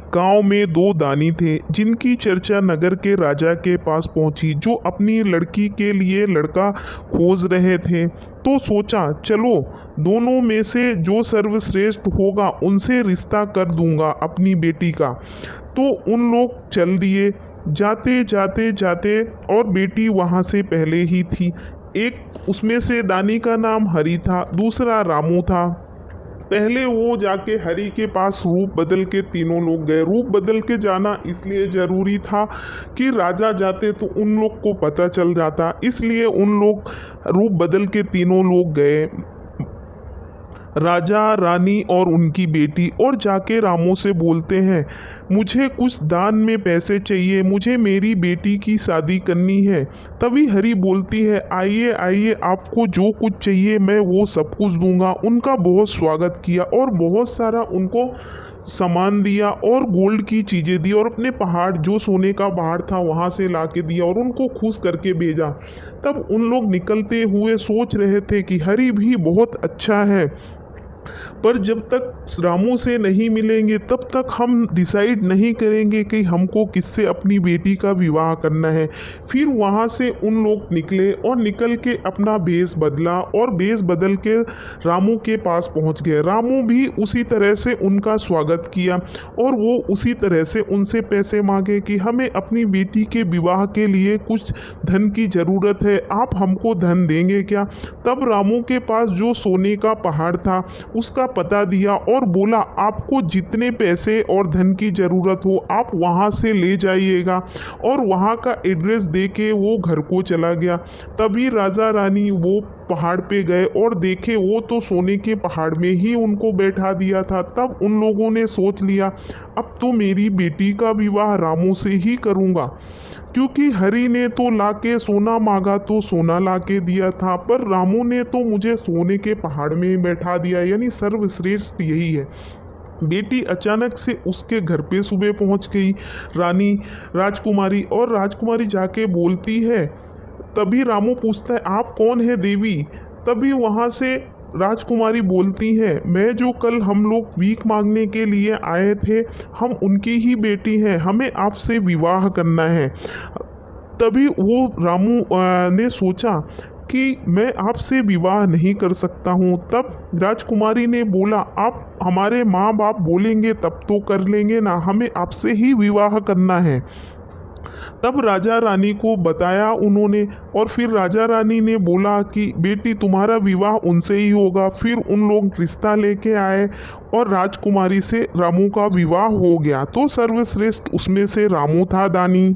गांव में दो दानी थे जिनकी चर्चा नगर के राजा के पास पहुंची, जो अपनी लड़की के लिए लड़का खोज रहे थे। तो सोचा, चलो दोनों में से जो सर्वश्रेष्ठ होगा उनसे रिश्ता कर दूंगा अपनी बेटी का। तो उन लोग चल दिए। जाते जाते जाते और बेटी वहाँ से पहले ही थी। एक उसमें से दानी का नाम हरि था, दूसरा रामू था। पहले वो जाके हरि के पास रूप बदल के तीनों लोग गए। रूप बदल के जाना इसलिए ज़रूरी था कि राजा जाते तो उन लोग को पता चल जाता, इसलिए उन लोग रूप बदल के तीनों लोग गए, राजा रानी और उनकी बेटी। और जाके रामू से बोलते हैं, मुझे कुछ दान में पैसे चाहिए, मुझे मेरी बेटी की शादी करनी है। तभी हरि बोलती है, आइए आइए, आपको जो कुछ चाहिए मैं वो सब कुछ दूंगा। उनका बहुत स्वागत किया और बहुत सारा उनको सामान दिया और गोल्ड की चीज़ें दी और अपने पहाड़, जो सोने का पहाड़ था वहाँ से ला के दिया और उनको खुश करके भेजा। तब उन लोग निकलते हुए सोच रहे थे कि हरि भी बहुत अच्छा है, पर जब तक रामू से नहीं मिलेंगे तब तक हम डिसाइड नहीं करेंगे कि हमको किससे अपनी बेटी का विवाह करना है। फिर वहाँ से उन लोग निकले और निकल के अपना भेष बदला और भेष बदल के रामू के पास पहुँच गए। रामू भी उसी तरह से उनका स्वागत किया और वो उसी तरह से उनसे पैसे मांगे कि हमें अपनी बेटी के विवाह के लिए कुछ धन की ज़रूरत है, आप हमको धन देंगे क्या। तब रामू के पास जो सोने का पहाड़ था उसका पता दिया और बोला, आपको जितने पैसे और धन की ज़रूरत हो आप वहाँ से ले जाइएगा। और वहाँ का एड्रेस दे के वो घर को चला गया। तभी राजा रानी वो पहाड़ पे गए और देखे वो तो सोने के पहाड़ में ही उनको बैठा दिया था। तब उन लोगों ने सोच लिया, अब तो मेरी बेटी का विवाह रामू से ही करूँगा, क्योंकि हरि ने तो लाके सोना मांगा तो सोना लाके दिया था, पर रामू ने तो मुझे सोने के पहाड़ में ही बैठा दिया, यानी सर्वश्रेष्ठ यही है। बेटी अचानक से उसके घर पे सुबह पहुंच गई, रानी राजकुमारी, और राजकुमारी जाके बोलती है। तभी रामू पूछता है, आप कौन है देवी। तभी वहाँ से राजकुमारी बोलती है, मैं जो कल हम लोग भीख मांगने के लिए आए थे, हम उनकी ही बेटी हैं, हमें आपसे विवाह करना है। तभी वो रामू ने सोचा कि मैं आपसे विवाह नहीं कर सकता हूँ। तब राजकुमारी ने बोला, आप हमारे माँ बाप बोलेंगे तब तो कर लेंगे ना, हमें आपसे ही विवाह करना है। तब राजा रानी को बताया उन्होंने, और फिर राजा रानी ने बोला कि बेटी तुम्हारा विवाह उनसे ही होगा। फिर उन लोग रिश्ता लेके आए और राजकुमारी से रामू का विवाह हो गया। तो सर्वश्रेष्ठ उसमें से रामू था दानी।